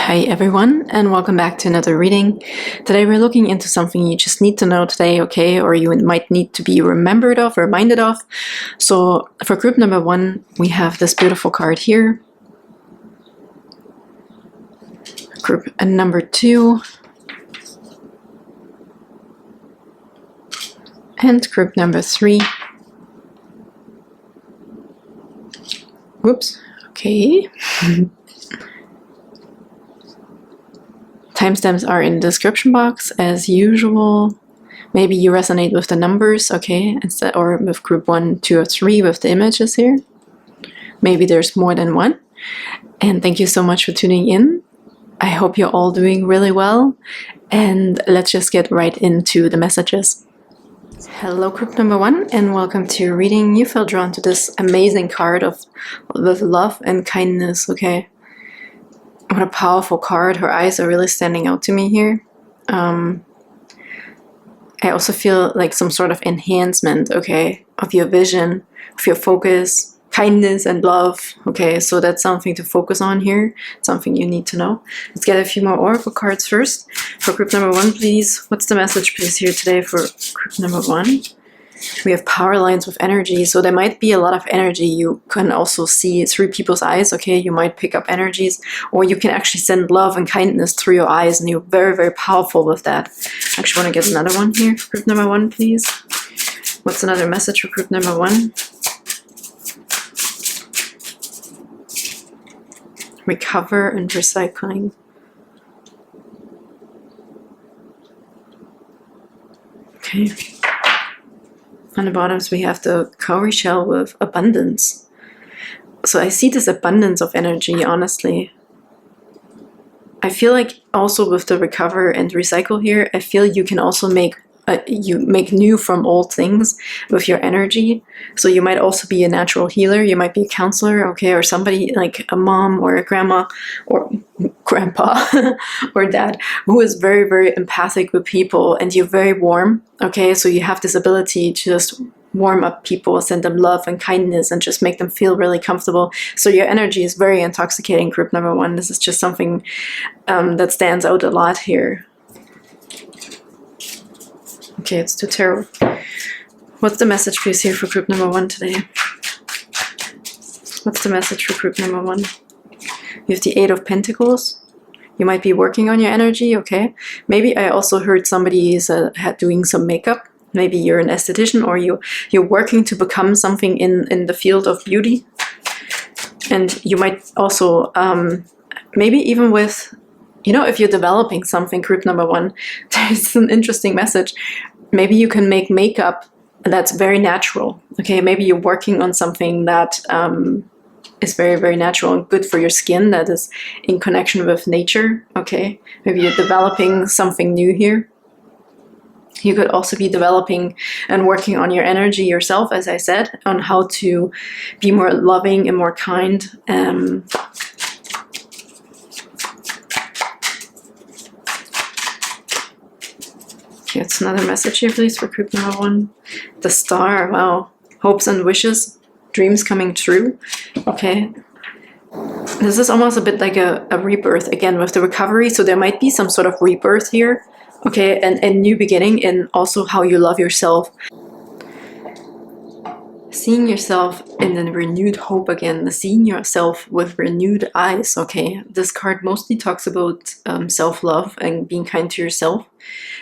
Hi everyone, and welcome back to another reading. Today we're looking into something you just need to know today, okay, or you might need to be remembered of, reminded of. So for group number 1, we have this beautiful card here. Group number 2. And group number 3. Whoops, okay. Timestamps are in the description box as usual. Maybe you resonate with the numbers, okay, instead, or with group 1, 2, or 3 with the images here. Maybe there's more than one. And thank you so much for tuning in. I hope you're all doing really well. And let's just get right into the messages. Hello group number 1, and welcome to your reading. You felt drawn to this amazing card with love and kindness, okay? What a powerful card. Her eyes are really standing out to me here. I also feel like some sort of enhancement, okay, of your vision, of your focus, kindness and love, okay, so that's something to focus on here, something you need to know. Let's get a few more oracle cards first. For group number 1, please, what's the message please here today for group number 1? We have power lines with energy, so there might be a lot of energy. You can also see through people's eyes, okay? You might pick up energies, or you can actually send love and kindness through your eyes, and you're very, very powerful with that. I actually want to get another one here for group number 1, please. What's another message for group number 1? Recover and recycling. Okay. On the bottoms we have the cowrie shell with abundance. So I see this abundance of energy, honestly. I feel like also with the recover and recycle here, I feel you can also make new from old things with your energy. So you might also be a natural healer, you might be a counselor, okay, or somebody like a mom or a grandma or grandpa or dad who is very, very empathic with people, and you're very warm, okay, so you have this ability to just warm up people, send them love and kindness, and just make them feel really comfortable. So your energy is very intoxicating, group number 1. This is just something that stands out a lot here. Okay, it's too terrible. What's the message please here for group number 1 today? What's the message for group number 1? You have the 8 of Pentacles. You might be working on your energy, okay? Maybe I also heard somebody is doing some makeup. Maybe you're an esthetician, or you're working to become something in the field of beauty. And you might also, maybe even with, you know, if you're developing something, group number 1, there's an interesting message. Maybe you can make makeup that's very natural, okay? Maybe you're working on something that is very, very natural and good for your skin, that is in connection with nature, okay? Maybe you're developing something new here. You could also be developing and working on your energy yourself, as I said, on how to be more loving and more kind. Okay, it's another message here, please, for group number 1. The star, wow. Hopes and wishes, dreams coming true. Okay. This is almost a bit like a rebirth, again, with the recovery. So there might be some sort of rebirth here. Okay, and a new beginning in also how you love yourself. Seeing yourself in a renewed hope again, seeing yourself with renewed eyes, okay? This card mostly talks about self-love and being kind to yourself.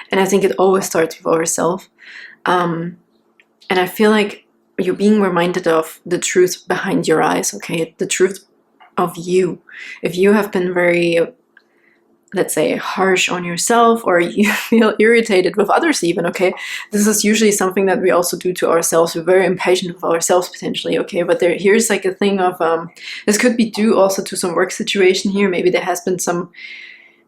And I think it always starts with ourselves. And I feel like you're being reminded of the truth behind your eyes, okay? The truth of you. If you have been very, let's say, harsh on yourself, or you feel irritated with others even, okay? This is usually something that we also do to ourselves. We're very impatient with ourselves potentially, okay? But here's like a thing of, this could be due also to some work situation here. Maybe there has been some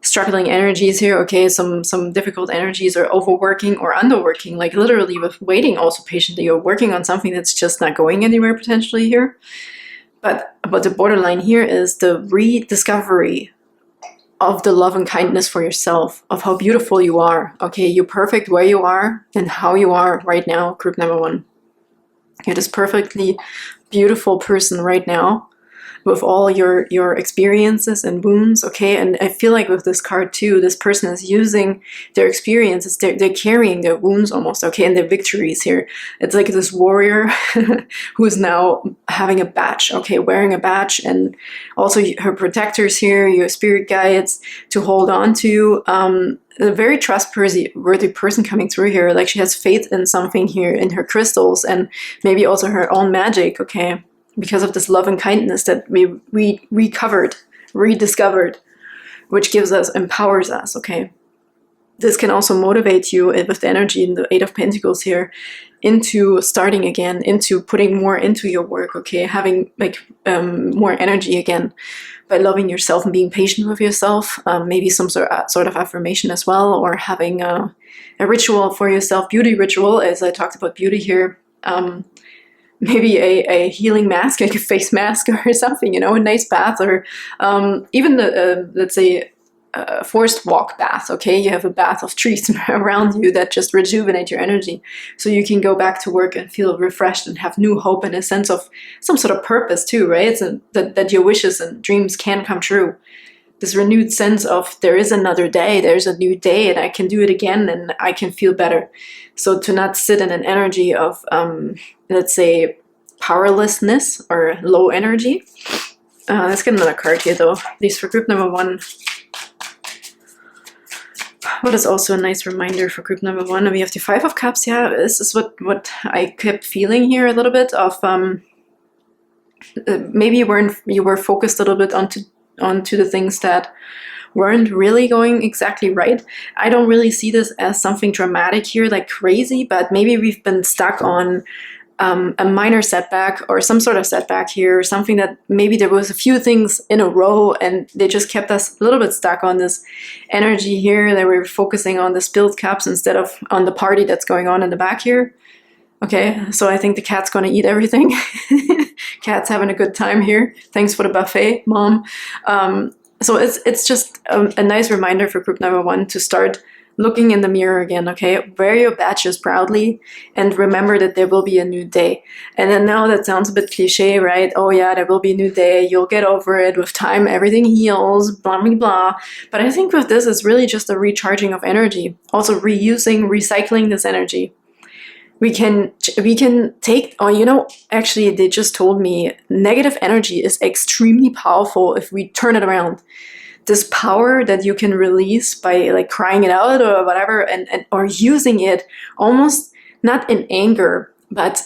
struggling energies here, okay? Some difficult energies, or overworking or underworking, like literally with waiting also patiently, or working on something that's just not going anywhere potentially here. But the borderline here is the rediscovery of the love and kindness for yourself, of how beautiful you are, okay? You're perfect where you are and how you are right now, group number 1. You're this perfectly beautiful person right now with all your experiences and wounds, okay? And I feel like with this card too, this person is using their experiences, they're carrying their wounds almost, okay, and their victories here. It's like this warrior who is now having a badge, okay, wearing a badge, and also her protectors here, your spirit guides to hold on to. A very trustworthy person coming through here. Like she has faith in something here, in her crystals, and maybe also her own magic, okay? Because of this love and kindness that we rediscovered, which gives us, empowers us, okay? This can also motivate you with the energy in the Eight of Pentacles here into starting again, into putting more into your work, okay? Having like more energy again by loving yourself and being patient with yourself. Maybe some sort of affirmation as well, or having a ritual for yourself, beauty ritual, as I talked about beauty here. Maybe a healing mask, like a face mask or something, you know, a nice bath, or even the, let's say, forced walk bath, okay? You have a bath of trees around you that just rejuvenate your energy. So you can go back to work and feel refreshed and have new hope and a sense of some sort of purpose too, right? So that your wishes and dreams can come true. This renewed sense of there is another day, there's a new day, and I can do it again and I can feel better. So to not sit in an energy of, let's say, powerlessness or low energy. Let's get another card here though, at least for group number 1. What is also a nice reminder for group number 1? We have the Five of Cups. Yeah, this is what I kept feeling here a little bit of. Maybe you were focused a little bit onto the things that weren't really going exactly right. I don't really see this as something dramatic here, like crazy, but maybe we've been stuck on a minor setback or some sort of setback here, something that maybe there was a few things in a row and they just kept us a little bit stuck on this energy here, that we're focusing on the spilled cups instead of on the party that's going on in the back here. Okay, so I think the cat's gonna eat everything. Cat's having a good time here. Thanks for the buffet, Mom. So it's just a nice reminder for group number 1 to start looking in the mirror again, okay? Wear your badges proudly and remember that there will be a new day. And then now that sounds a bit cliche, right? Oh yeah, there will be a new day. You'll get over it with time. Everything heals, blah, blah, blah. But I think with this, it's really just a recharging of energy. Also reusing, recycling this energy. We can take, oh, you know, actually they just told me negative energy is extremely powerful if we turn it around. This power that you can release by like crying it out or whatever, and or using it almost not in anger, but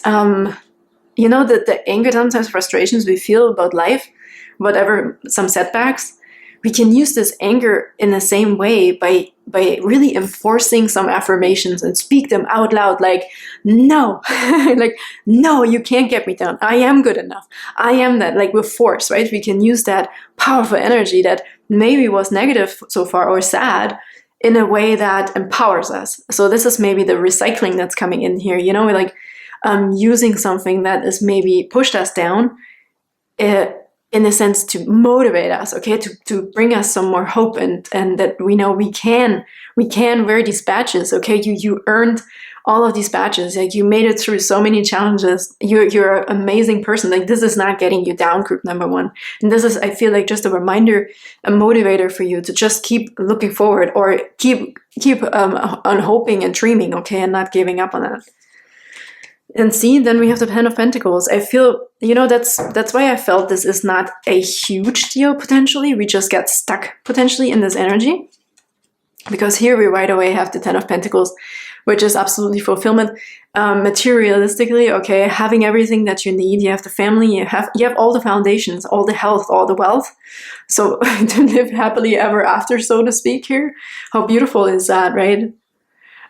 you know, the anger, sometimes frustrations we feel about life, whatever, some setbacks, we can use this anger in the same way by really enforcing some affirmations and speak them out loud, like, no, like, no, you can't get me down. I am good enough. I am that, like with force, right? We can use that powerful energy that maybe was negative so far or sad in a way that empowers us. So this is maybe the recycling that's coming in here, you know, like using something that is maybe pushed us down, in a sense to motivate us, okay, to bring us some more hope and that we know we can wear these badges, okay? You earned all of these badges, like you made it through so many challenges. You're an amazing person. Like this is not getting you down, group number 1. And this is, I feel like, just a reminder, a motivator for you to just keep looking forward or keep on hoping and dreaming, okay, and not giving up on that. And see, then we have the Ten of Pentacles. I feel, you know, that's why I felt this is not a huge deal potentially. We just get stuck potentially in this energy. Because here we right away have the Ten of Pentacles, which is absolutely fulfillment. Materialistically, okay, having everything that you need. You have the family, you have all the foundations, all the health, all the wealth. So to live happily ever after, so to speak here. How beautiful is that, right?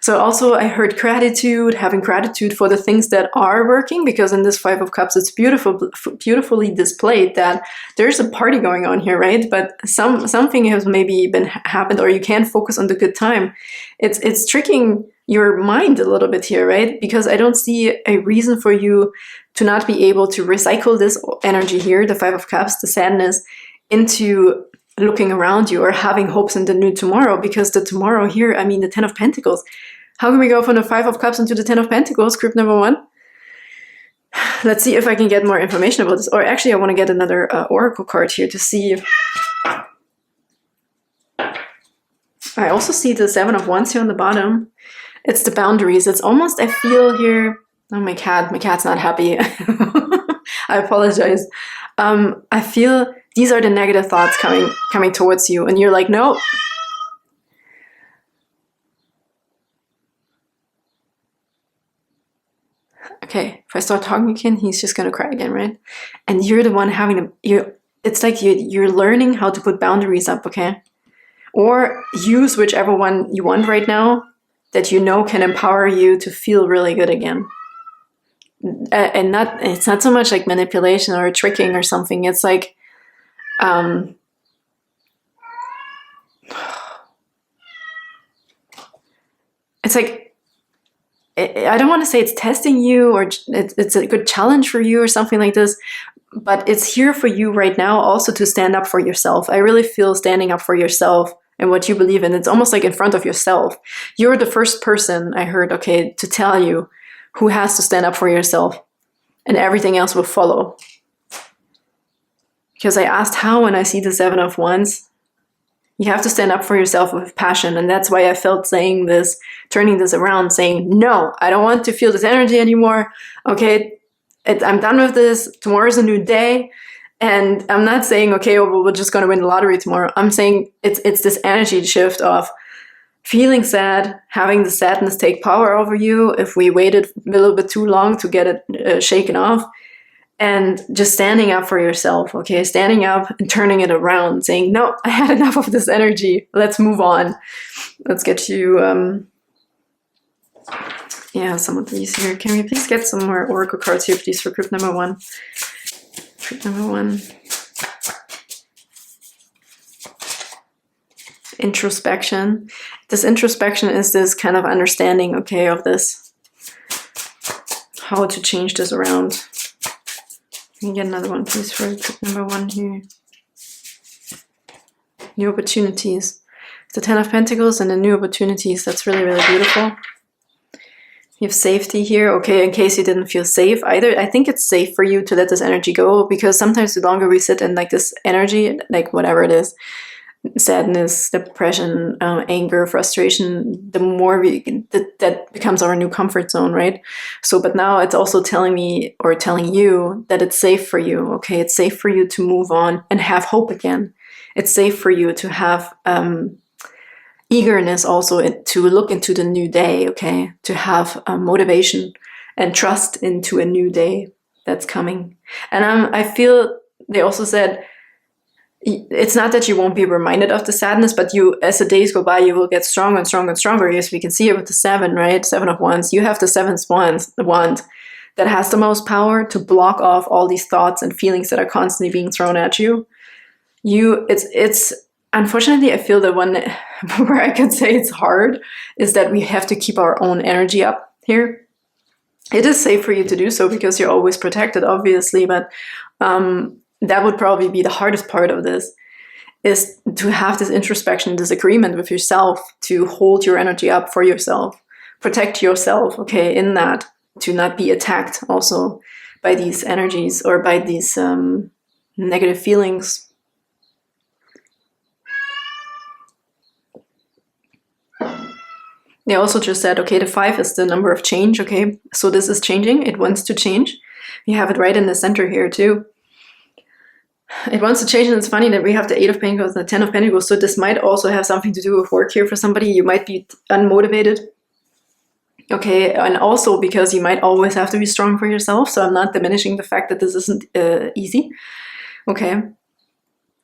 So also I heard gratitude, having gratitude for the things that are working, because in this Five of Cups, it's beautifully displayed that there's a party going on here, right? But something has maybe happened, or you can't focus on the good time. It's tricking your mind a little bit here, right? Because I don't see a reason for you to not be able to recycle this energy here, the Five of Cups, the sadness, into looking around you or having hopes in the new tomorrow, because the tomorrow here, I mean, the Ten of Pentacles. How can we go from the Five of Cups into the Ten of Pentacles, group number 1? let's see if I can get more information about this. Or actually, I want to get another oracle card here to see if... I also see the 7 of Wands here on the bottom. It's the boundaries. It's almost, I feel here... Oh, my cat's not happy. I apologize. I feel these are the negative thoughts coming towards you, and you're like, no. Okay, if I start talking again, he's just gonna cry again, right? And you're the one having it's like you're learning how to put boundaries up, okay? Or use whichever one you want right now that you know can empower you to feel really good again. And it's not so much like manipulation or tricking or something. It's like it's like, I don't want to say it's testing you or it's a good challenge for you or something like this, but it's here for you right now also to stand up for yourself. I really feel standing up for yourself and what you believe in. It's almost like in front of yourself. You're the first person I heard, okay, to tell you who has to stand up for yourself, and everything else will follow. Because I asked how when I see the 7 of Wands. You have to stand up for yourself with passion, and that's why I felt saying this, turning this around, saying, no, I don't want to feel this energy anymore. Okay, I'm done with this. Tomorrow's a new day. And I'm not saying, okay, well, we're just going to win the lottery tomorrow. I'm saying it's this energy shift of feeling sad, having the sadness take power over you if we waited a little bit too long to get it shaken off. And just standing up for yourself, okay? Standing up and turning it around, saying, no, I had enough of this energy. Let's move on. Let's get you, some of these here. Can we please get some more oracle cards here, please, for group number 1? Group number 1. Introspection. This introspection is this kind of understanding, okay, of this. How to change this around. Can you get another one, please, for group number 1 here? New opportunities. The 10 of Pentacles and the new opportunities. That's really, really beautiful. You have safety here. Okay, in case you didn't feel safe either. I think it's safe for you to let this energy go, because sometimes the longer we sit in like this energy, like whatever it is, sadness, depression, anger, frustration, the more that becomes our new comfort zone, right? So, but now it's also telling me or telling you that it's safe for you, okay? It's safe for you to move on and have hope again. It's safe for you to have eagerness also to look into the new day, okay? To have motivation and trust into a new day that's coming. And I feel they also said, it's not that you won't be reminded of the sadness, but you, as the days go by, you will get stronger and stronger and stronger. Yes, we can see it with the 7, right? 7 of Wands. You have the 7th wand that has the most power to block off all these thoughts and feelings that are constantly being thrown at you. It's unfortunately, I feel the one where I could say it's hard is that we have to keep our own energy up here. It is safe for you to do so because you're always protected, obviously, but that would probably be the hardest part of this, is to have this introspection, this agreement with yourself, to hold your energy up for yourself, protect yourself, okay, in that, to not be attacked also by these energies or by these negative feelings. They also just said, okay, the 5 is the number of change, okay, so this is changing, it wants to change. You have it right in the center here too. It wants to change, and it's funny that we have the 8 of Pentacles and the 10 of Pentacles, so this might also have something to do with work here for somebody. You might be unmotivated, okay, and also because you might always have to be strong for yourself, so I'm not diminishing the fact that this isn't easy, okay.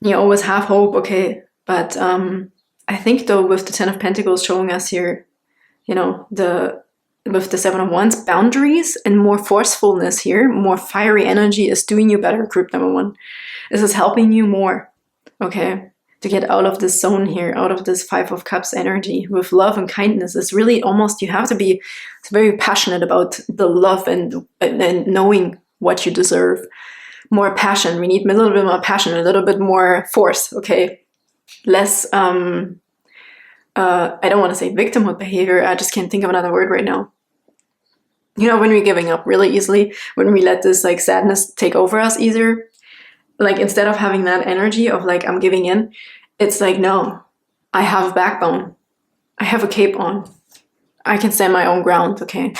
You always have hope, okay, but I think though with the 10 of Pentacles showing us here, you know, with the 7 of Wands, boundaries and more forcefulness here, more fiery energy is doing you better, group number 1. This is helping you more, okay, to get out of this zone here, out of this 5 of Cups energy with love and kindness. It's really almost, you have to be very passionate about the love and knowing what you deserve. More passion. We need a little bit more passion, a little bit more force, okay? Less, I don't want to say victimhood behavior. I just can't think of another word right now. You know, when we're giving up really easily, when we let this like sadness take over us easier, like instead of having that energy of like, I'm giving in, it's like, no, I have a backbone. I have a cape on. I can stand my own ground, okay?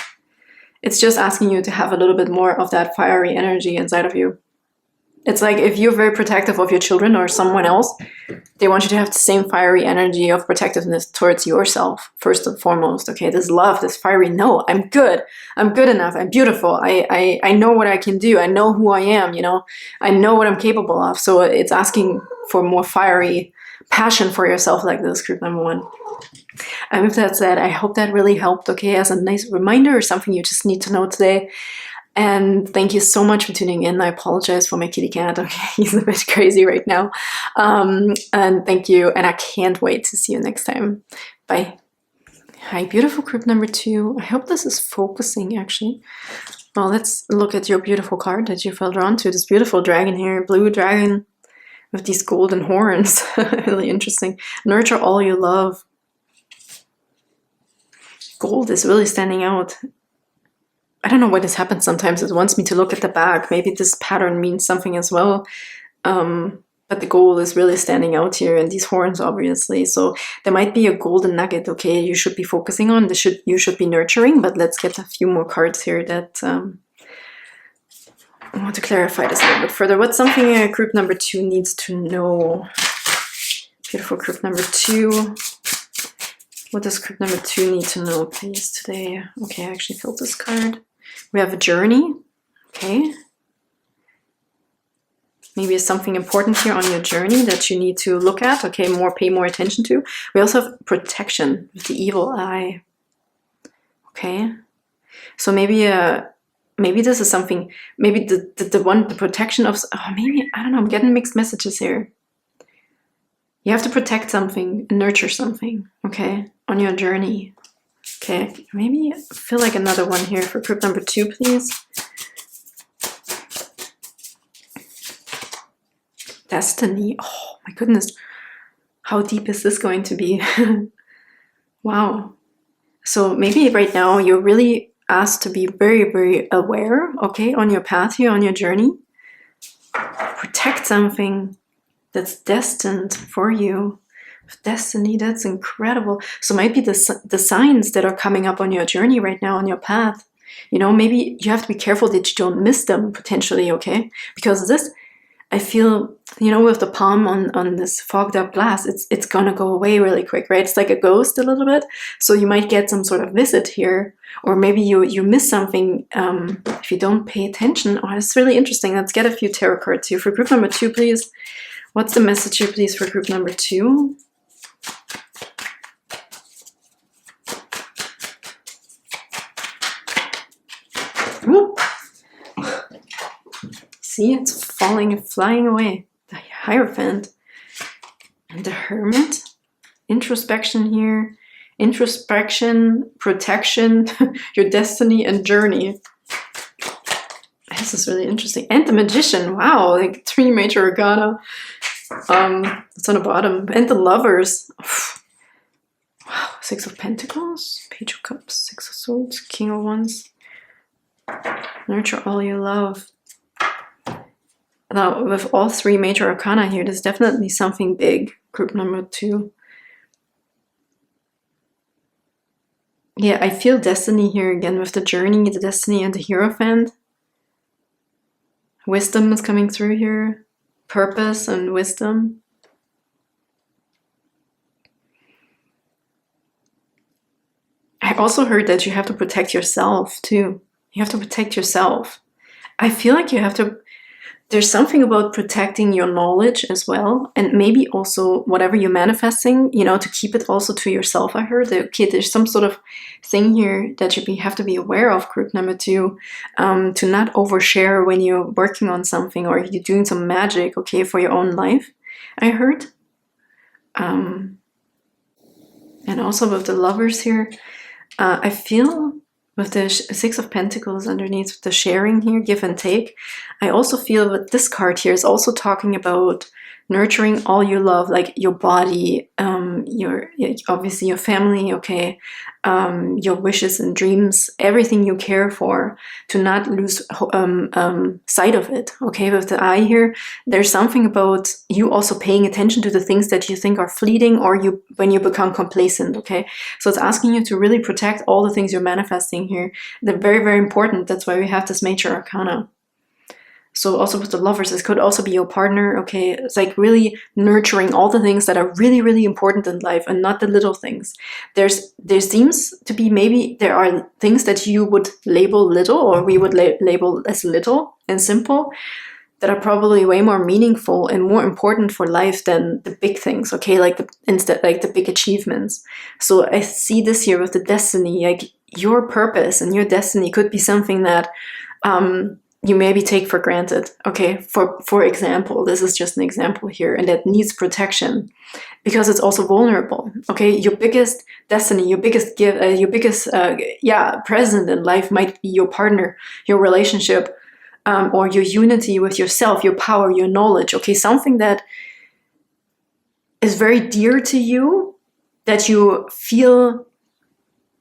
It's just asking you to have a little bit more of that fiery energy inside of you. It's like if you're very protective of your children or someone else, they want you to have the same fiery energy of protectiveness towards yourself, first and foremost. Okay, this love, this fiery, no, I'm good. I'm good enough. I'm beautiful. I know what I can do. I know who I am, you know. I know what I'm capable of. So it's asking for more fiery passion for yourself like this, group number 1. And with that said, I hope that really helped, okay, as a nice reminder or something you just need to know today. And thank you so much for tuning in. I apologize for my kitty cat. Okay, he's a bit crazy right now. And thank you. And I can't wait to see you next time. Bye. Hi, beautiful group number 2. I hope this is focusing, actually. Well, let's look at your beautiful card that you felt drawn to. This beautiful dragon here, blue dragon with these golden horns. Really interesting. Nurture all you love. Gold is really standing out. I don't know why this happens sometimes. It wants me to look at the back. Maybe this pattern means something as well. But the gold is really standing out here, and these horns, obviously. So there might be a golden nugget, okay, you should be focusing on. You should be nurturing, but let's get a few more cards here that I want to clarify this a little bit further. What's something group number 2 needs to know? Beautiful group number 2. What does group number 2 need to know, please, today? Okay, I actually filled this card. We have a journey. Okay. Maybe it's something important here on your journey that you need to look at. Okay, pay more attention to. We also have protection with the evil eye. Okay. So maybe this is something, maybe the protection of, maybe, I don't know, I'm getting mixed messages here. You have to protect something and nurture something, okay, on your journey. Okay, maybe feel like another one here for group number 2, please. Destiny. Oh my goodness. How deep is this going to be? Wow. So maybe right now you're really asked to be very, very aware, okay, on your path here, on your journey. Protect something that's destined for you. Destiny, that's incredible. So might be the signs that are coming up on your journey right now, on your path. You know, maybe you have to be careful that you don't miss them potentially, okay? Because this, I feel, you know, with the palm on this fogged up glass, it's gonna go away really quick, right? It's like a ghost a little bit. So you might get some sort of visit here, or maybe you miss something if you don't pay attention. Oh, it's really interesting. Let's get a few tarot cards here. For group number 2, please. What's the message here, please, for group number 2? Whoop. See, it's falling and flying away. The Hierophant and the Hermit. Introspection here. Introspection, protection, your destiny and journey. This is really interesting. And the Magician. Wow, like 3 major arcana. It's on the bottom. And the Lovers. Wow, 6 of Pentacles, Page of Cups, 6 of Swords, King of Wands. Nurture all you love. Now, with all 3 major arcana here, there's definitely something big. Group number 2. Yeah, I feel destiny here again with the journey, the destiny, and the Hierophant. Wisdom is coming through here. Purpose and wisdom. I also heard that you have to protect yourself too. You have to protect yourself. I feel like you have to, there's something about protecting your knowledge as well, and maybe also whatever you're manifesting, you know, to keep it also to yourself. I heard that, okay, there's some sort of thing here that you have to be aware of, group number 2, to not overshare when you're working on something or you're doing some magic, okay, for your own life, I heard. And also with the Lovers here, I feel with the 6 of Pentacles underneath the sharing here, give and take, I also feel that this card here is also talking about nurturing all you love, like your body, your obviously your family, okay, your wishes and dreams, everything you care for, to not lose sight of it. Okay, with the eye here, there's something about you also paying attention to the things that you think are fleeting, or you when you become complacent. Okay, so it's asking you to really protect all the things you're manifesting here. They're very, very important. That's why we have this major arcana. So also with the Lovers, this could also be your partner, okay? It's like really nurturing all the things that are really, really important in life, and not the little things. There seems to be, maybe there are things that you would label little, or we would label as little and simple, that are probably way more meaningful and more important for life than the big things, okay? Like the big achievements. So I see this here with the destiny, like your purpose and your destiny could be something that you maybe take for granted, okay? For example, this is just an example here, and that needs protection because it's also vulnerable, okay? Your biggest destiny, your biggest gift, your biggest present in life might be your partner, your relationship, or your unity with yourself, your power, your knowledge, okay? Something that is very dear to you, that you feel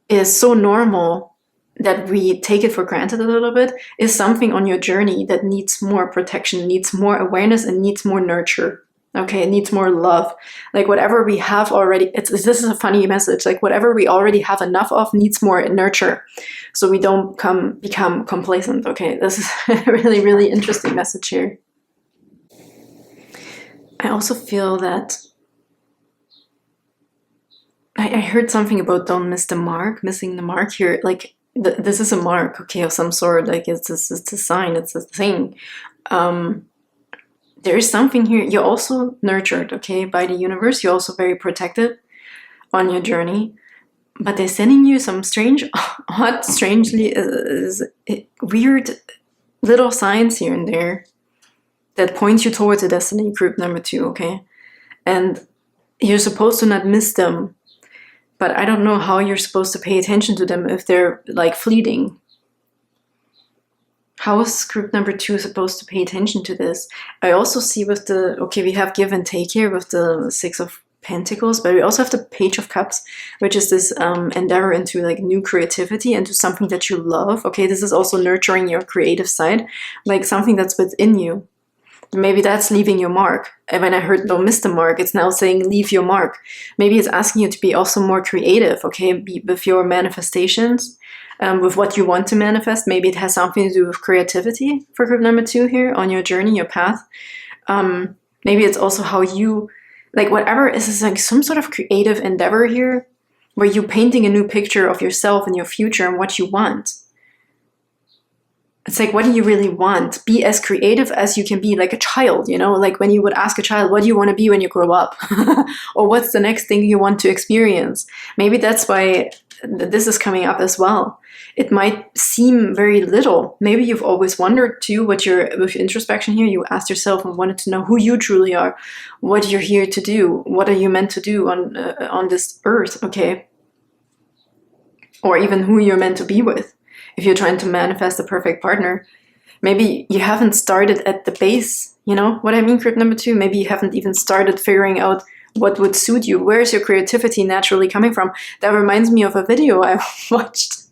is so normal that we take it for granted a little bit, is something on your journey that needs more protection, needs more awareness, and needs more nurture. Okay, it needs more love. Like whatever we have already, this is a funny message, like whatever we already have enough of needs more nurture, so we don't become complacent. Okay, this is a really, really interesting message here. I also feel that I heard something about don't miss the mark, missing the mark here, like this is a mark, okay, of some sort, like it's a sign, it's a thing. There is something here. You're also nurtured, okay, by the universe. You're also very protected on your journey, but they're sending you some weird little signs here and there that point you towards a destiny, group number 2, okay? And you're supposed to not miss them, but I don't know how you're supposed to pay attention to them if they're like fleeting. How is group number 2 supposed to pay attention to this? I also see with the, okay, we have give and take here with the 6 of Pentacles, but we also have the Page of Cups, which is this endeavor into like new creativity, into something that you love. Okay, this is also nurturing your creative side, like something that's within you. Maybe that's leaving your mark. And when I heard don't miss the mark, it's now saying leave your mark. Maybe it's asking you to be also more creative, okay, with your manifestations, with what you want to manifest. Maybe it has something to do with creativity for group number 2 here on your journey, your path. Maybe it's also how you, like whatever is like some sort of creative endeavor here, where you're painting a new picture of yourself and your future and what you want. It's like, what do you really want? Be as creative as you can be, like a child, you know, like when you would ask a child, what do you want to be when you grow up? Or what's the next thing you want to experience? Maybe that's why this is coming up as well. It might seem very little. Maybe you've always wondered too, with your introspection here, you asked yourself and wanted to know who you truly are, what you're here to do, what are you meant to do on this earth, okay? Or even who you're meant to be with. If you're trying to manifest the perfect partner, maybe you haven't started at the base, you know what I mean, group number 2? Maybe you haven't even started figuring out what would suit you. Where is your creativity naturally coming from? That reminds me of a video I watched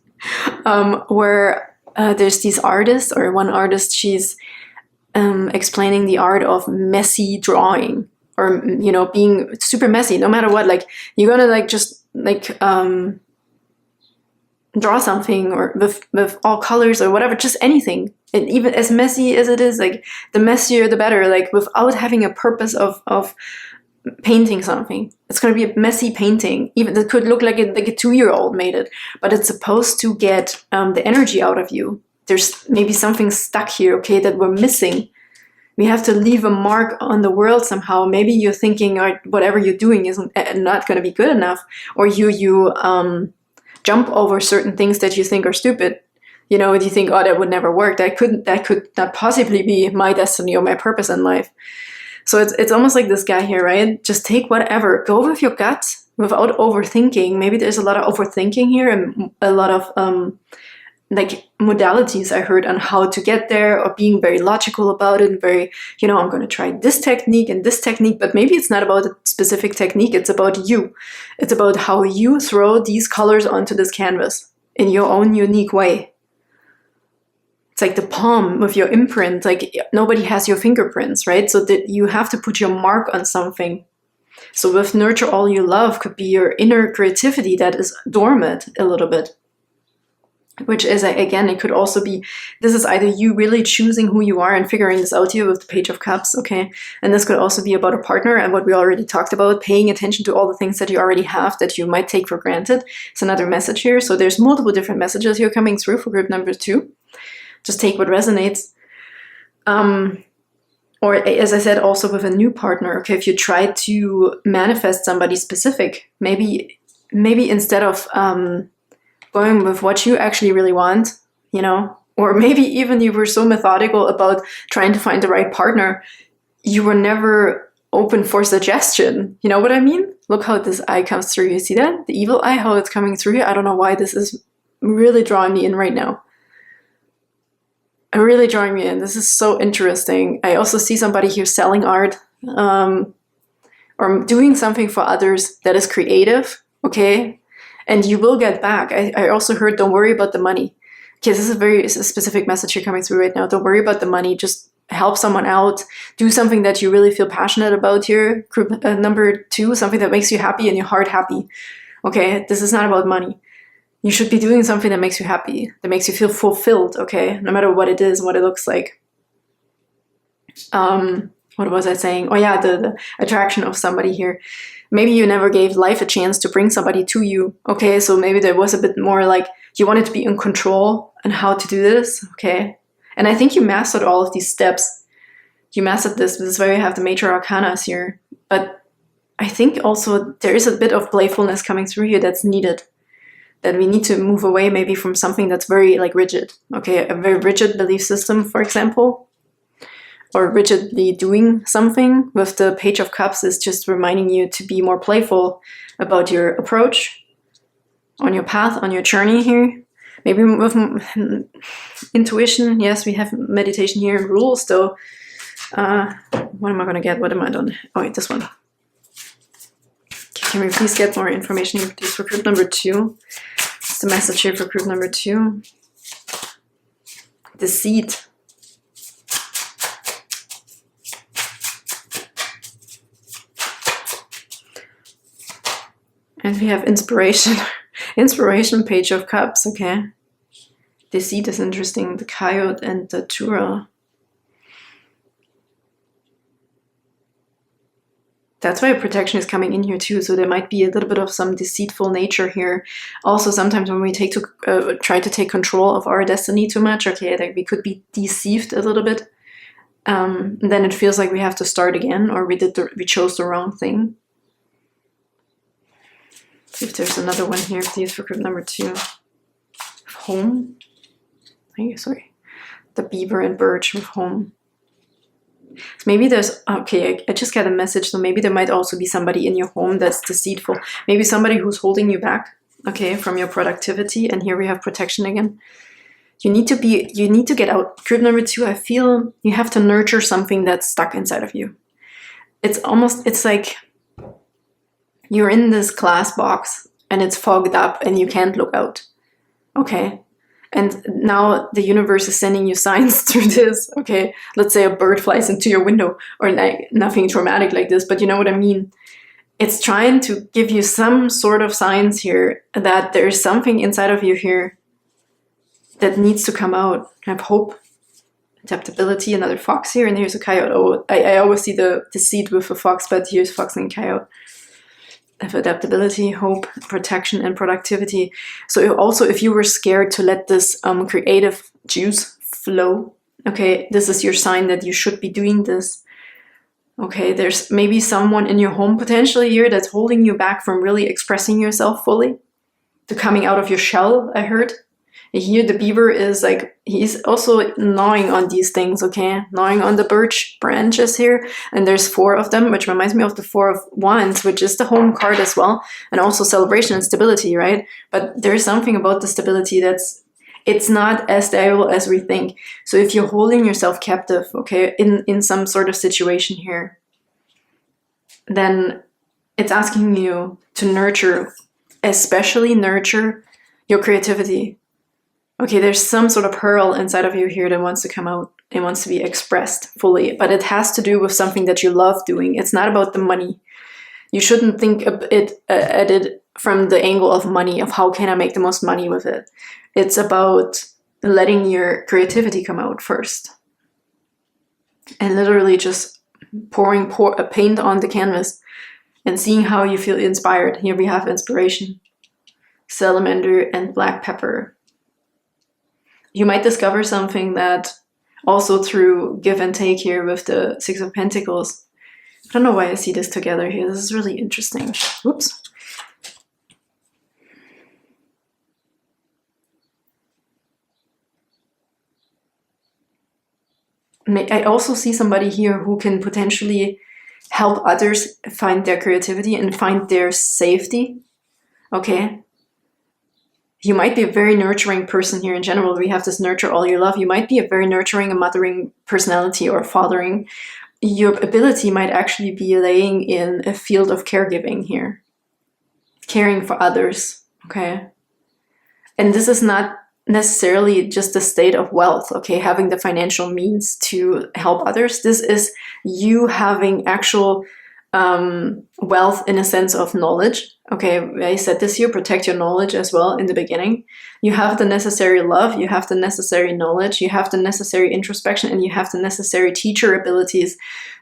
where there's these artists, or one artist, she's explaining the art of messy drawing, or, you know, being super messy, no matter what. Like, you're gonna like just like draw something, or with all colors or whatever, just anything. And even as messy as it is, like the messier the better, like without having a purpose of painting something. It's going to be a messy painting. Even it could look like a 2-year-old made it, but it's supposed to get the energy out of you. There's maybe something stuck here, okay, that we're missing. We have to leave a mark on the world somehow. Maybe you're thinking, or whatever you're doing isn't not going to be good enough, or you jump over certain things that you think are stupid. You know, you think, oh, that would never work. That could not possibly be my destiny or my purpose in life. So it's almost like this guy here, right? Just take whatever, go with your gut without overthinking. Maybe there's a lot of overthinking here, and a lot of like modalities I heard on how to get there, or being very logical about it and very, you know, I'm going to try this technique and this technique, but maybe it's not about a specific technique. It's about you. It's about how you throw these colors onto this canvas in your own unique way. It's like the palm with your imprint. Like nobody has your fingerprints, right? So that you have to put your mark on something. So with Nurture All You Love could be your inner creativity that is dormant a little bit. Which is, again, it could also be, this is either you really choosing who you are and figuring this out here with the Page of Cups, okay? And this could also be about a partner and what we already talked about, paying attention to all the things that you already have that you might take for granted. It's another message here. So there's multiple different messages here coming through for group number 2. Just take what resonates. Or as I said, also with a new partner, okay, if you try to manifest somebody specific, maybe instead of going with what you actually really want, you know, or maybe even you were so methodical about trying to find the right partner, you were never open for suggestion. You know what I mean? Look how this eye comes through. You see that? The evil eye, how it's coming through here. I don't know why this is really drawing me in right now. Really drawing me in. This is so interesting. I also see somebody here selling art, or doing something for others that is creative, okay? And you will get back. I also heard, don't worry about the money. Okay, this is a very specific message here coming through right now. Don't worry about the money. Just help someone out. Do something that you really feel passionate about here. Group number 2, something that makes you happy and your heart happy. Okay, this is not about money. You should be doing something that makes you happy, that makes you feel fulfilled, okay? No matter what it is and what it looks like. What was I saying? Oh yeah, the attraction of somebody here. Maybe you never gave life a chance to bring somebody to you, okay? So maybe there was a bit more like you wanted to be in control and how to do this, okay? And I think you mastered all of these steps. You mastered this. This is why we have the major arcanas here. But I think also there is a bit of playfulness coming through here that's needed. That we need to move away maybe from something that's very like rigid, okay? A very rigid belief system, for example. Or rigidly doing something with the Page of Cups is just reminding you to be more playful about your approach on your path, on your journey here. Maybe with intuition. Yes, we have meditation here. Rules, though. What am I going to get? What am I doing? Oh, wait, this one. Can we please get more information here, please, for group number 2? What's the message here for group number 2? Deceit. And we have inspiration. Inspiration, Page of Cups, okay. Deceit is interesting. The Coyote and the Tura. That's why protection is coming in here too. So there might be a little bit of some deceitful nature here. Also, sometimes when we try to take control of our destiny too much, okay, like we could be deceived a little bit. Then it feels like we have to start again, or we chose the wrong thing. See if there's another one here, please, for group number 2. Home. Sorry. The beaver and birch with home. So maybe there's, okay, I just got a message, so maybe there might also be somebody in your home that's deceitful. Maybe somebody who's holding you back, okay, from your productivity. And here we have protection again. You need to get out. Group number 2, I feel you have to nurture something that's stuck inside of you. It's like you're in this glass box and it's fogged up and you can't look out, okay? And now the universe is sending you signs through this, okay? Let's say a bird flies into your window, or like nothing traumatic like this, but you know what I mean? It's trying to give you some sort of signs here that there's something inside of you here that needs to come out. I have hope, adaptability, another fox here, and here's a coyote. Oh, I always see the seed with a fox, but here's fox and coyote. Of adaptability, hope, protection, and productivity. So also, if you were scared to let this creative juice flow, okay, this is your sign that you should be doing this. Okay, there's maybe someone in your home potentially here that's holding you back from really expressing yourself fully, to coming out of your shell, I heard. Here the beaver is like, he's also gnawing on these things, okay? Gnawing on the birch branches here. And there's 4 of them, which reminds me of the 4 of Wands, which is the home card as well. And also celebration and stability, right? But there's something about the stability that's, it's not as terrible as we think. So if you're holding yourself captive, okay, in some sort of situation here, then it's asking you to nurture, especially nurture your creativity. Okay, there's some sort of pearl inside of you here that wants to come out. It wants to be expressed fully, but it has to do with something that you love doing. It's not about the money. You shouldn't think of it at it from the angle of money, of how can I make the most money with it. It's about letting your creativity come out first. And literally just pouring paint on the canvas and seeing how you feel inspired. Here we have inspiration, salamander, and black pepper. You might discover something that also through give and take here with the Six of Pentacles. I don't know why I see this together here. This is really interesting. Whoops. I also see somebody here who can potentially help others find their creativity and find their safety. Okay. You might be a very nurturing person here in general. We have this nurture all you love. You might be a very nurturing and mothering personality or fathering. Your ability might actually be laying in a field of caregiving here. Caring for others, okay? And this is not necessarily just a state of wealth, okay? Having the financial means to help others. This is you having actual wealth in a sense of knowledge. Okay, I said this here, protect your knowledge as well in the beginning. You have the necessary love, you have the necessary knowledge, you have the necessary introspection, and you have the necessary teacher abilities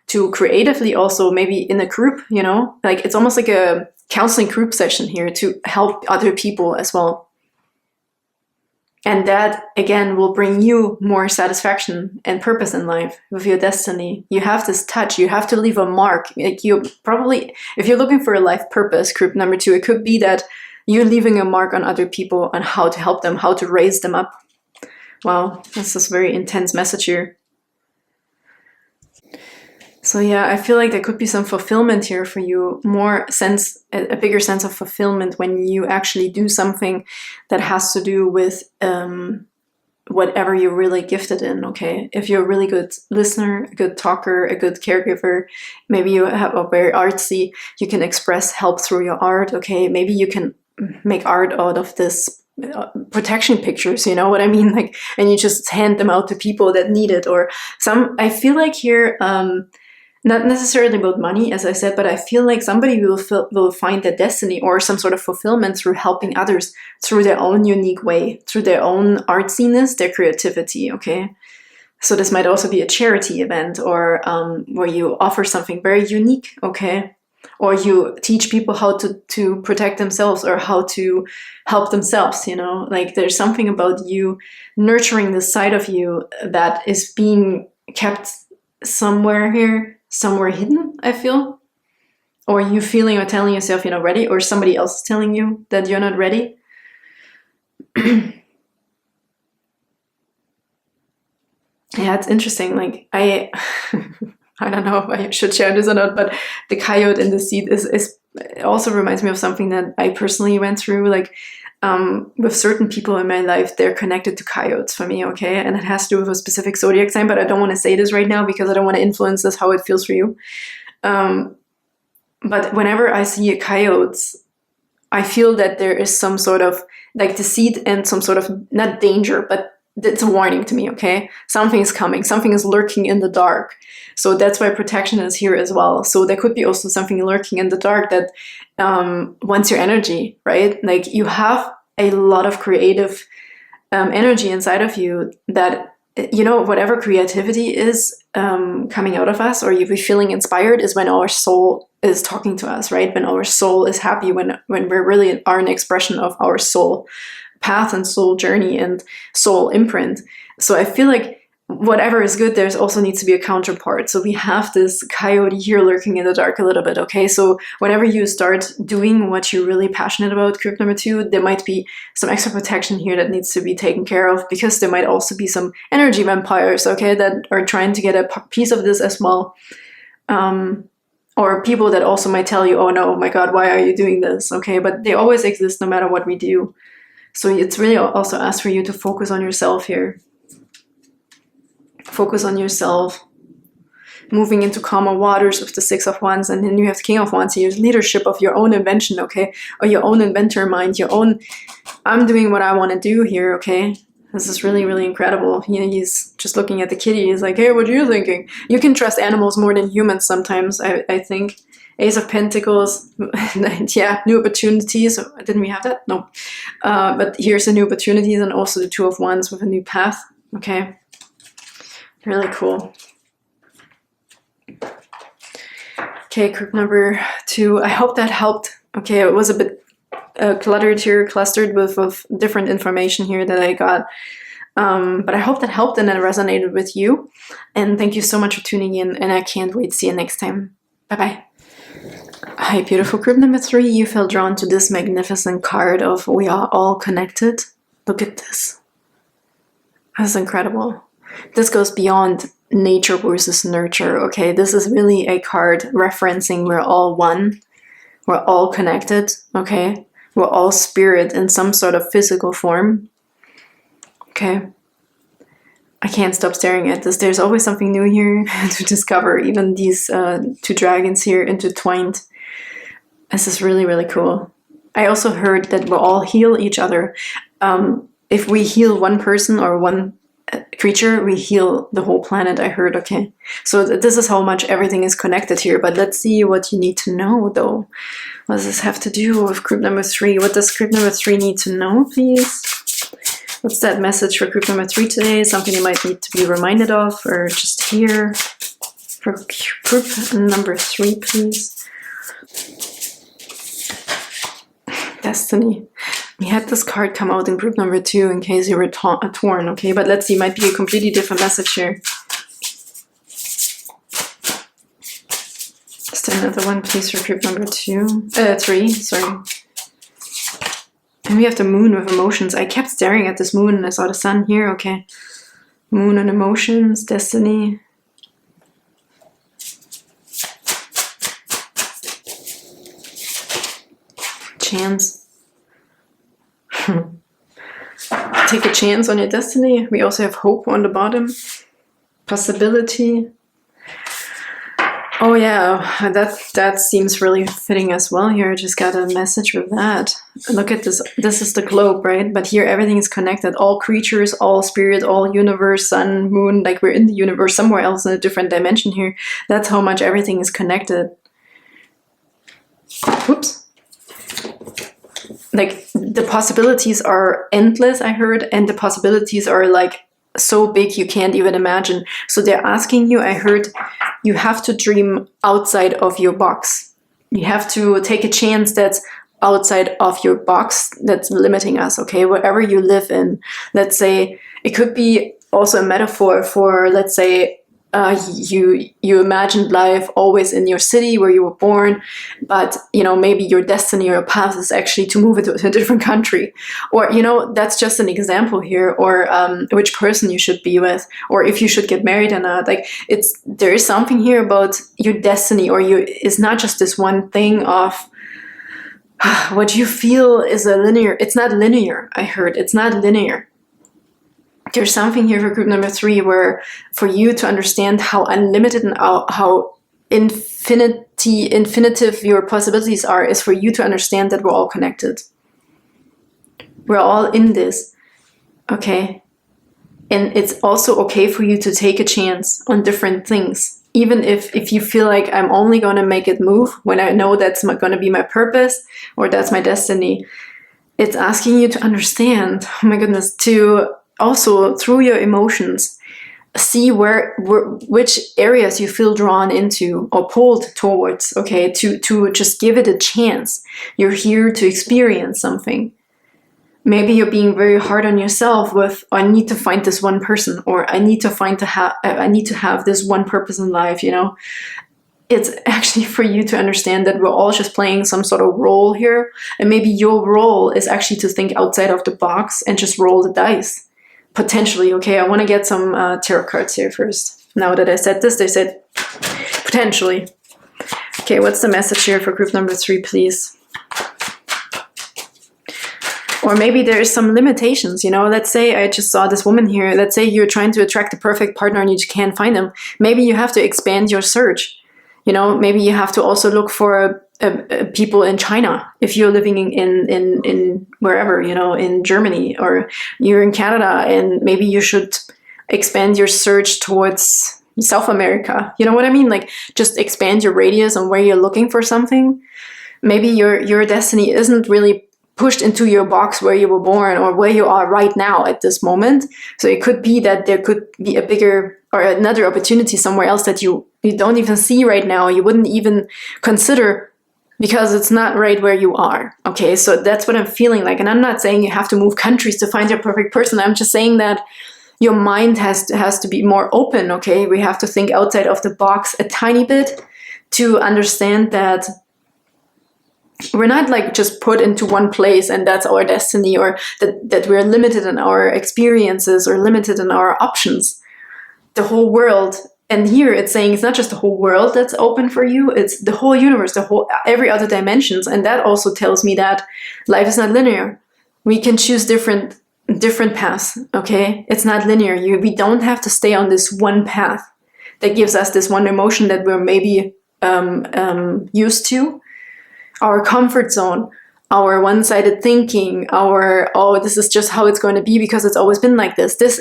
to creatively also, maybe in a group, you know, like it's almost like a counseling group session here to help other people as well. And that, again, will bring you more satisfaction and purpose in life with your destiny. You have this touch. You have to leave a mark. Like you probably, if you're looking for a life purpose, group number 2, it could be that you're leaving a mark on other people on how to help them, how to raise them up. Wow, this is a very intense message here. So yeah, I feel like there could be some fulfillment here for you, a bigger sense of fulfillment when you actually do something that has to do with whatever you're really gifted in, okay? If you're a really good listener, a good talker, a good caregiver, maybe you have a very artsy, you can express help through your art, okay? Maybe you can make art out of this protection pictures, you know what I mean? Like, and you just hand them out to people that need it, or I feel like here, not necessarily about money, as I said, but I feel like somebody will find their destiny or some sort of fulfillment through helping others through their own unique way, through their own artsiness, their creativity, okay? So this might also be a charity event or where you offer something very unique, okay? Or you teach people how to protect themselves or how to help themselves, you know? Like there's something about you nurturing the side of you that is being kept somewhere here, somewhere hidden, I feel. Or you feeling or telling yourself you're not ready, or somebody else is telling you that you're not ready. Yeah, it's interesting. Like I don't know if I should share this or not, but the coyote in the seed is also reminds me of something that I personally went through. Like with certain people in my life, they're connected to coyotes for me, okay? And it has to do with a specific zodiac sign, but I don't want to say this right now because I don't want to influence this, how it feels for you. But whenever I see coyotes, I feel that there is some sort of, like deceit and some sort of, not danger, but it's a warning to me, okay? Something is coming, something is lurking in the dark. So that's why protection is here as well. So there could be also something lurking in the dark that wants your energy, right? Like you have a lot of creative energy inside of you that, you know, whatever creativity is coming out of us, or you be feeling inspired, is when our soul is talking to us, right? When our soul is happy, when we really are an expression of our soul path and soul journey and soul imprint. So I feel like whatever is good, there's also needs to be a counterpart. So we have this coyote here lurking in the dark a little bit, okay? So whenever you start doing what you're really passionate about, group number 2, there might be some extra protection here that needs to be taken care of, because there might also be some energy vampires, okay, that are trying to get a piece of this as well. Or people that also might tell you, oh no, my God, why are you doing this? Okay, but they always exist no matter what we do. So it's really also asked for you to focus on yourself here. Focus on yourself. Moving into calmer waters with the Six of Wands, and then you have the King of Wands here, leadership of your own invention, okay? Or your own inventor mind, your own, I'm doing what I want to do here, okay? This is really, really incredible. He's just looking at the kitty. He's like, hey, what are you thinking? You can trust animals more than humans sometimes, I think. Ace of Pentacles, yeah, new opportunities. Didn't we have that? No. But here's the new opportunities, and also the Two of Wands with a new path, okay? Really cool. Okay, group number 2. I hope that helped. Okay, it was a bit cluttered here, clustered with different information here that I got. But I hope that helped and that resonated with you. And thank you so much for tuning in, and I can't wait to see you next time. Bye-bye. Hi, beautiful group number 3. You felt drawn to this magnificent card of we are all connected. Look at this. That's incredible. This goes beyond nature versus nurture, okay? This is really a card referencing we're all one. We're all connected, okay? We're all spirit in some sort of physical form, okay? I can't stop staring at this. There's always something new here to discover. Even these 2 dragons here intertwined. This is really, really cool. I also heard that we'll all heal each other. If we heal one person or one creature, we heal the whole planet, I heard, okay? So this is how much everything is connected here. But let's see what you need to know, though. What does this have to do with group number 3? What does group number 3 need to know, please? What's that message for group number 3 today? Something you might need to be reminded of, or just hear for group number 3, please. Destiny. We had this card come out in group number 2 in case you were torn, okay? But let's see, might be a completely different message here. Just another one, please, for group number 3, sorry. And we have the moon with emotions. I kept staring at this moon and I saw the sun here, okay. Moon and emotions, destiny. Chance. Take a chance on your destiny. We also have hope on the bottom. Possibility. Oh yeah, that seems really fitting as well here. I just got a message with that. Look at this. This is the globe, right? But here everything is connected. All creatures, all spirit, all universe, sun, moon, like we're in the universe somewhere else in a different dimension here. That's how much everything is connected. Oops. Like the possibilities are endless, I heard, and the possibilities are like so big you can't even imagine. So they're asking you, I heard, you have to dream outside of your box. You have to take a chance that's outside of your box that's limiting us, okay? Wherever you live in, let's say, it could be also a metaphor for, let's say, you imagined life always in your city where you were born, but maybe your destiny or path is actually to move into a different country, or that's just an example here, or which person you should be with, or if you should get married or not. Like there is something here about your destiny, or it's not just this one thing of what you feel is a linear. It's not linear. I heard it's not linear. There's something here for group number 3 where for you to understand how unlimited and how infinitive your possibilities are is for you to understand that we're all connected. We're all in this, okay? And it's also okay for you to take a chance on different things. Even if you feel like I'm only going to make it move when I know that's going to be my purpose or that's my destiny. It's asking you to understand, oh my goodness, to also through your emotions see which areas you feel drawn into or pulled towards, okay, to just give it a chance. You're here to experience something. Maybe you're being very hard on yourself with, I need to find this one person, or I need to have this one purpose in life, It's actually for you to understand that we're all just playing some sort of role here, and maybe your role is actually to think outside of the box and just roll the dice. Potentially, okay, I want to get some tarot cards here first. Now that I said this, they said potentially. Okay, what's the message here for group number 3, please? Or maybe there's some limitations, you know. Let's say I just saw this woman here. Let's say you're trying to attract the perfect partner and you just can't find them. Maybe you have to expand your search. You know, maybe you have to also look for people in China if you're living in wherever, you know, in Germany, or you're in Canada, and maybe you should expand your search towards South America. You know what I mean? Like, just expand your radius on where you're looking for something. Maybe your destiny isn't really pushed into your box where you were born or where you are right now at this moment. So it could be that there could be a bigger or another opportunity somewhere else that you don't even see right now. You wouldn't even consider because it's not right where you are. Okay, so that's what I'm feeling like. And I'm not saying you have to move countries to find your perfect person. I'm just saying that your mind has to be more open. Okay, we have to think outside of the box a tiny bit to understand that we're not like just put into one place and that's our destiny, or that we're limited in our experiences or limited in our options. The whole world, and here it's saying it's not just the whole world that's open for you, it's the whole universe, every other dimensions. And that also tells me that life is not linear. We can choose different paths, okay? It's not linear. We don't have to stay on this one path that gives us this one emotion that we're maybe used to. Our comfort zone, our one-sided thinking, this is just how it's going to be because it's always been like this. This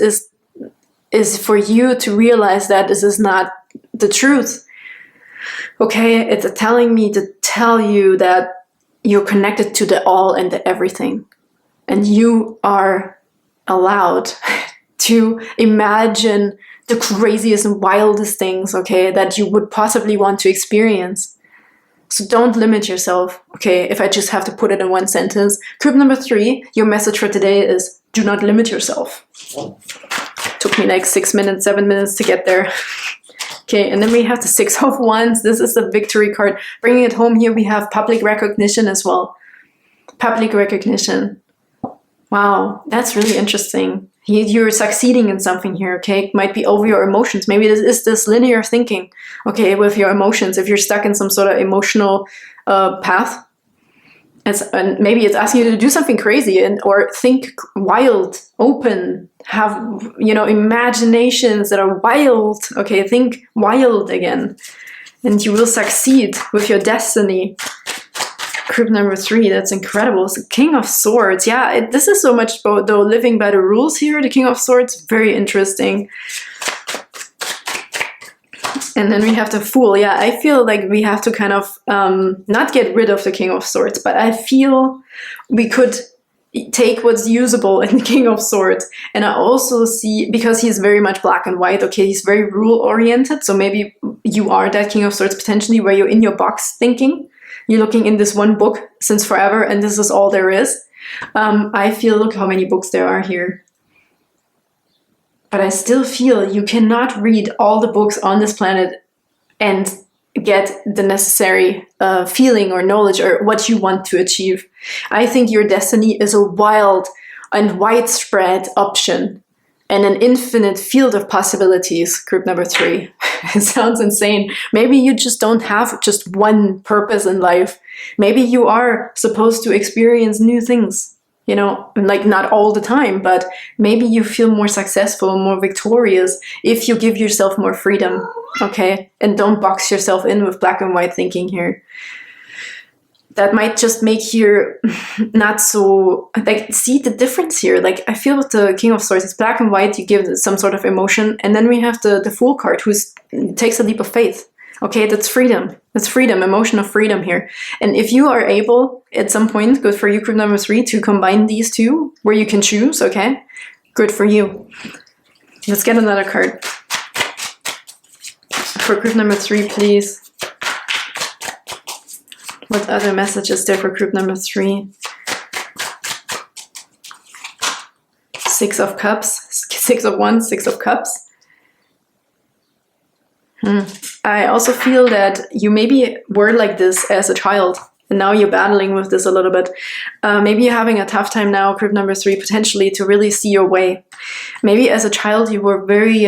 is for you to realize that this is not the truth. Okay, it's telling me to tell you that you're connected to the all and the everything. And you are allowed to imagine the craziest and wildest things, okay, that you would possibly want to experience. So don't limit yourself, okay, if I just have to put it in one sentence. Group number 3, your message for today is do not limit yourself. Took me like 7 minutes to get there. Okay, and then we have the 6 of Wands. This is the victory card. Bringing it home here, we have public recognition as well. Public recognition. Wow, that's really interesting. You're succeeding in something here, okay? It might be over your emotions. Maybe this is this linear thinking, okay, with your emotions. If you're stuck in some sort of emotional path, and maybe it's asking you to do something crazy or think wild, open, have, you know, imaginations that are wild. Okay, think wild again, and you will succeed with your destiny. Group number 3, that's incredible. It's the King of Swords. Yeah, this is so much about, though, living by the rules here. The King of Swords, very interesting. And then we have the Fool. Yeah, I feel like we have to kind of not get rid of the King of Swords, but I feel we could take what's usable in the King of Swords. And I also see, because he's very much black and white, okay, he's very rule-oriented. So maybe you are that King of Swords potentially, where you're in your box thinking. You're looking in this one book since forever, and this is all there is. I feel, look how many books there are here. But I still feel you cannot read all the books on this planet and get the necessary feeling or knowledge or what you want to achieve. I think your destiny is a wild and widespread option and an infinite field of possibilities. Group number 3. It sounds insane. Maybe you just don't have just one purpose in life. Maybe you are supposed to experience new things, you know, like not all the time, but maybe you feel more successful, more victorious if you give yourself more freedom, okay? And don't box yourself in with black and white thinking here. That might just make you not so, like, see the difference here. Like, I feel with the King of Swords, it's black and white, you give some sort of emotion, and then we have the Fool card, who takes a leap of faith. Okay, that's freedom. That's freedom, emotion of freedom here. And if you are able, at some point, good for you, group number 3, to combine these two, where you can choose, okay? Good for you. Let's get another card. For group number 3, please. What other messages there for group number 3? 6 of Cups, 6 of Wands, 6 of Cups. I also feel that you maybe were like this as a child, and now you're battling with this a little bit. Maybe you're having a tough time now, group number 3, potentially, to really see your way. Maybe as a child you were very,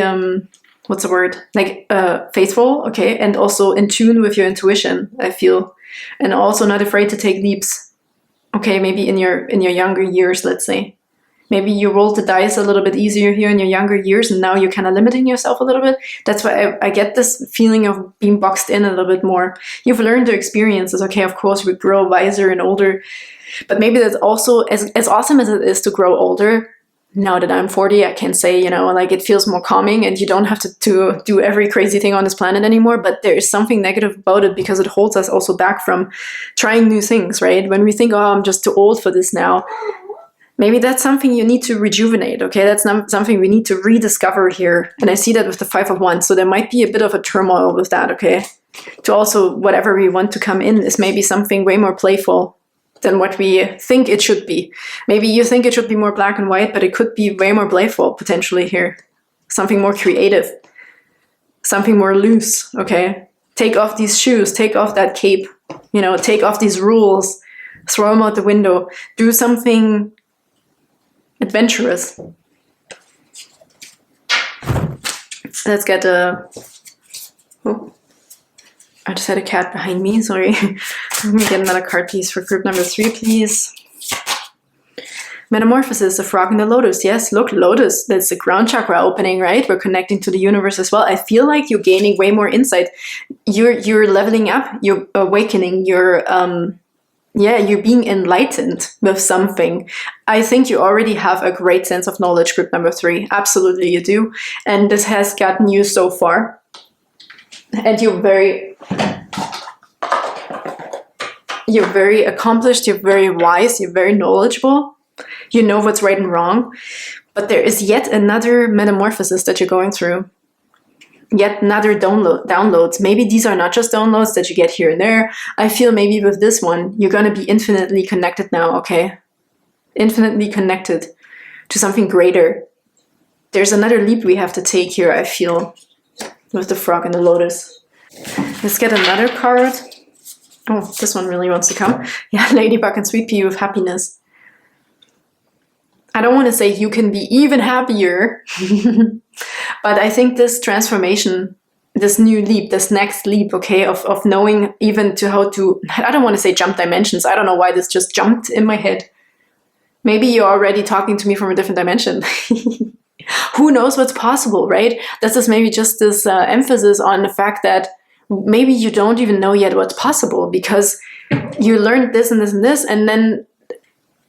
what's the word? Like faithful, okay, and also in tune with your intuition, I feel. And also not afraid to take leaps, Okay, maybe in your younger years, let's say. Maybe you rolled the dice a little bit easier here in your younger years, and now you're kind of limiting yourself a little bit. That's why I get this feeling of being boxed in a little bit more. You've learned the experiences. Okay, of course, we grow wiser and older. But maybe that's also, as awesome as it is to grow older, now that I'm 40, I can say, you know, like it feels more calming and you don't have to do every crazy thing on this planet anymore. But there is something negative about it because it holds us also back from trying new things, right? When we think, oh, I'm just too old for this now. Maybe that's something you need to rejuvenate, okay? That's not something we need to rediscover here. And I see that with the 5 of Wands. So there might be a bit of a turmoil with that, okay? To also, whatever we want to come in is maybe something way more playful than what we think it should be. Maybe you think it should be more black and white, but it could be way more playful potentially here. Something more creative. Something more loose, okay? Take off these shoes, take off that cape, you know, take off these rules, throw them out the window, do something adventurous. Let's get a... Oh, I just had a cat behind me, sorry. Let me get another card, please, for group number 3, please. Metamorphosis, the frog and the lotus. Yes, look, lotus, that's the ground chakra opening, right? We're connecting to the universe as well. I feel like you're gaining way more insight. You're leveling up, you're awakening, you're being enlightened with something. I think you already have a great sense of knowledge, group number 3. Absolutely you do. And this has gotten you so far. And you're very accomplished, you're very wise, you're very knowledgeable. You know what's right and wrong. But there is yet another metamorphosis that you're going through. Yet another downloads. Maybe these are not just downloads that you get here and there. I feel maybe with this one, you're going to be infinitely connected now, okay? Infinitely connected to something greater. There's another leap we have to take here, I feel, with the frog and the lotus. Let's get another card. Oh, this one really wants to come. Yeah, Ladybug and Sweet Pea with happiness. I don't want to say you can be even happier, but I think this transformation, this new leap, this next leap, okay, of knowing even to how to, I don't want to say jump dimensions. I don't know why this just jumped in my head. Maybe you're already talking to me from a different dimension. Who knows what's possible, right? This is maybe just this emphasis on the fact that maybe you don't even know yet what's possible because you learned this and this and this, and then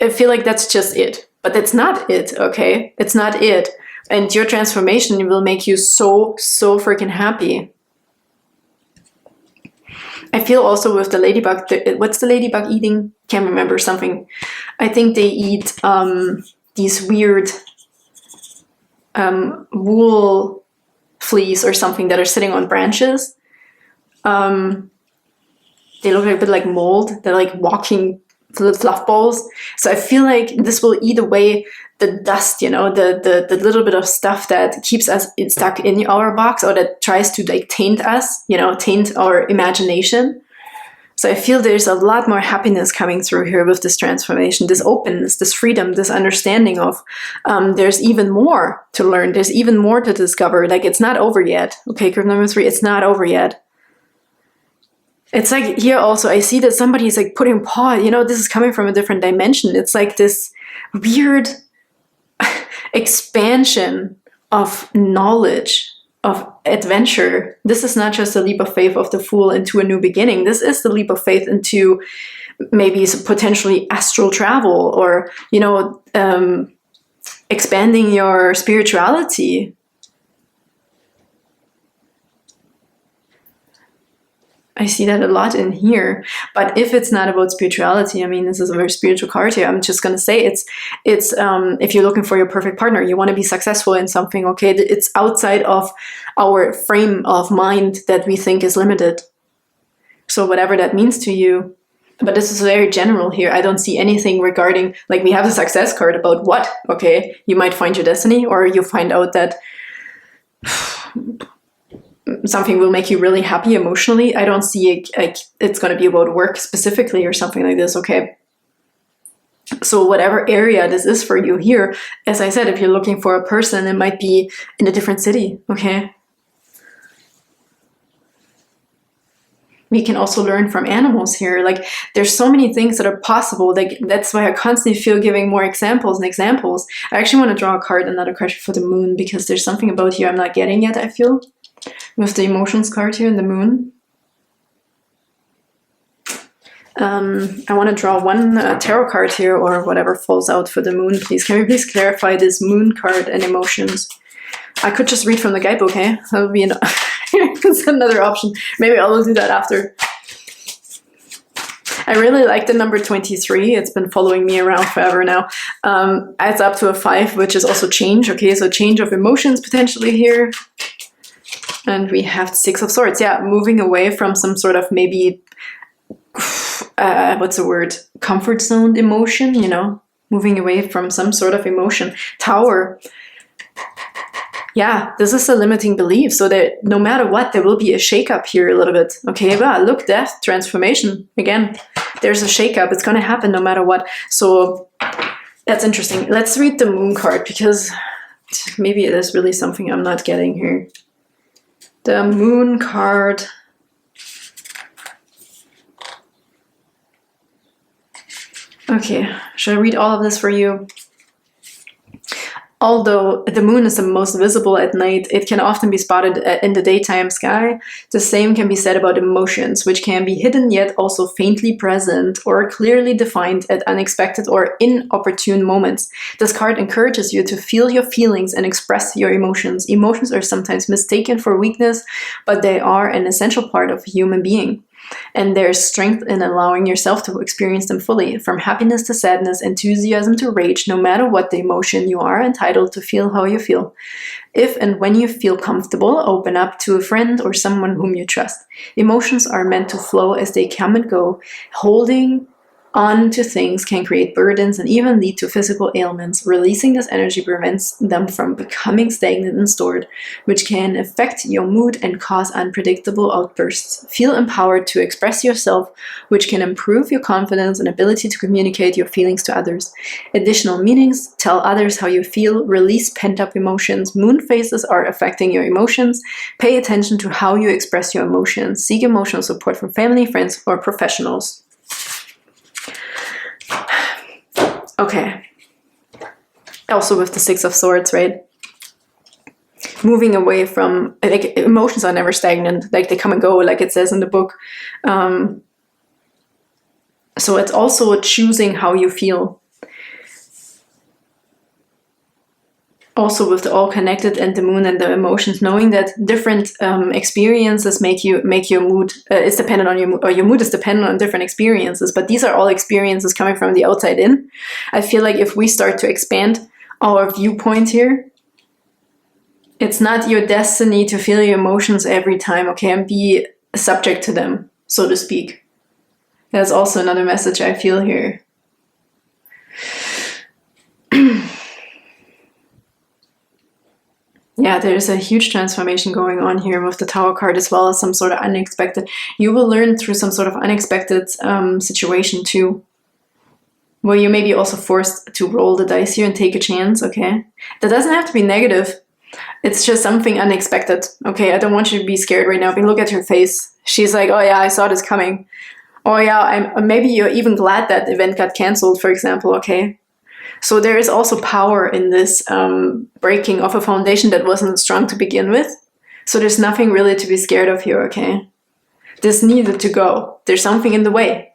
I feel like that's just it. But that's not it, okay? It's not it. And your transformation will make you so freaking happy. I feel also with the ladybug, what's the ladybug eating? Can't remember something. I think they eat these weird wool fleas or something that are sitting on branches. They look a bit like mold. They're like walking fluff balls. So I feel like this will eat away the dust, you know, the little bit of stuff that keeps us stuck in our box or that tries to like taint us, you know, taint our imagination. So I feel there's a lot more happiness coming through here with this transformation, this openness, this freedom, this understanding of there's even more to learn. There's even more to discover. Like it's not over yet. Okay, group number 3, it's not over yet. It's like here also, I see that somebody's like putting paw, you know, this is coming from a different dimension. It's like this weird expansion of knowledge, of adventure. This is not just a leap of faith of the Fool into a new beginning. This is the leap of faith into maybe potentially astral travel or, you know, expanding your spirituality. I see that a lot in here. But if it's not about spirituality, I mean, this is a very spiritual card here. I'm just going to say it's if you're looking for your perfect partner, you want to be successful in something, okay? It's outside of our frame of mind that we think is limited. So whatever that means to you. But this is very general here. I don't see anything regarding, like we have a success card about what, okay? You might find your destiny or you find out that something will make you really happy emotionally. I don't see it, like it's going to be about work specifically or something like this, okay? So whatever area this is for you here, as I said, if you're looking for a person, it might be in a different city, okay? We can also learn from animals here. Like, there's so many things that are possible. Like, that's why I constantly feel giving more examples and examples. I actually want to draw a card, another card for the moon, because there's something about here I'm not getting yet, I feel. With the emotions card here and the moon. I want to draw one tarot card here, or whatever falls out for the moon, please. Can we please clarify this moon card and emotions? I could just read from the guidebook, eh? That would be it's another option. Maybe I'll do that after. I really like the number 23. It's been following me around forever now. Adds up to a 5, which is also change. Okay, so change of emotions potentially here. And we have 6 of Swords. Yeah, moving away from some sort of maybe... what's the word? Comfort zone emotion, you know? Moving away from some sort of emotion. Tower. Yeah, this is a limiting belief. So that no matter what, there will be a shakeup here a little bit. Okay, well, look, death, transformation. Again, there's a shakeup. It's going to happen no matter what. So that's interesting. Let's read the moon card, because maybe it is really something I'm not getting here. The moon card... Okay, should I read all of this for you? Although the moon is the most visible at night, it can often be spotted in the daytime sky. The same can be said about emotions, which can be hidden yet also faintly present or clearly defined at unexpected or inopportune moments. This card encourages you to feel your feelings and express your emotions. Emotions are sometimes mistaken for weakness, but they are an essential part of a human being. And there's strength in allowing yourself to experience them fully. From happiness to sadness, enthusiasm to rage, no matter what the emotion, you are entitled to feel how you feel. If and when you feel comfortable, open up to a friend or someone whom you trust. Emotions are meant to flow as they come and go. Holding on to things can create burdens and even lead to physical ailments. Releasing this energy prevents them from becoming stagnant and stored, which can affect your mood and cause unpredictable outbursts. Feel empowered to express yourself, which can improve your confidence and ability to communicate your feelings to others. Additional meanings: tell others how you feel, release pent-up emotions. Moon phases are affecting your emotions. Pay attention to how you express your emotions. Seek emotional support from family, friends, or professionals. Okay. Also with the 6 of Swords, right? Moving away from, like, emotions are never stagnant. Like, they come and go, like it says in the book. So it's also choosing how you feel. Also with the all connected and the moon and the emotions, knowing that different experiences make your mood is dependent on your mood, or your mood is dependent on different experiences. But these are all experiences coming from the outside in. I feel like if we start to expand our viewpoint here, it's not your destiny to feel your emotions every time, okay, and be subject to them, so to speak. That's also another message I feel here. Yeah, there's a huge transformation going on here with the Tower card, as well as some sort of unexpected. You will learn through some sort of unexpected situation too, where you may be also forced to roll the dice here and take a chance, okay? That doesn't have to be negative. It's just something unexpected, okay? I don't want you to be scared right now, but look at her face. She's like, oh yeah, I saw this coming. Oh yeah, maybe you're even glad that event got cancelled, for example, okay? So there is also power in this breaking of a foundation that wasn't strong to begin with. So there's nothing really to be scared of here, okay? This needed to go. There's something in the way,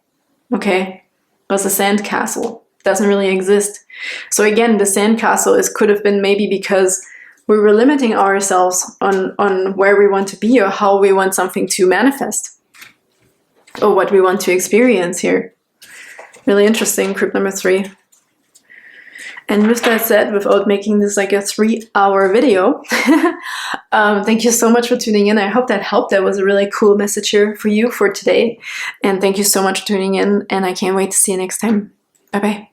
okay? Because the sandcastle doesn't really exist. So again, the sandcastle could have been maybe because we were limiting ourselves on where we want to be or how we want something to manifest or what we want to experience here. Really interesting, group number 3. And with that said, without making this like a 3-hour video, thank you so much for tuning in. I hope that helped. That was a really cool message here for you for today. And thank you so much for tuning in. And I can't wait to see you next time. Bye-bye.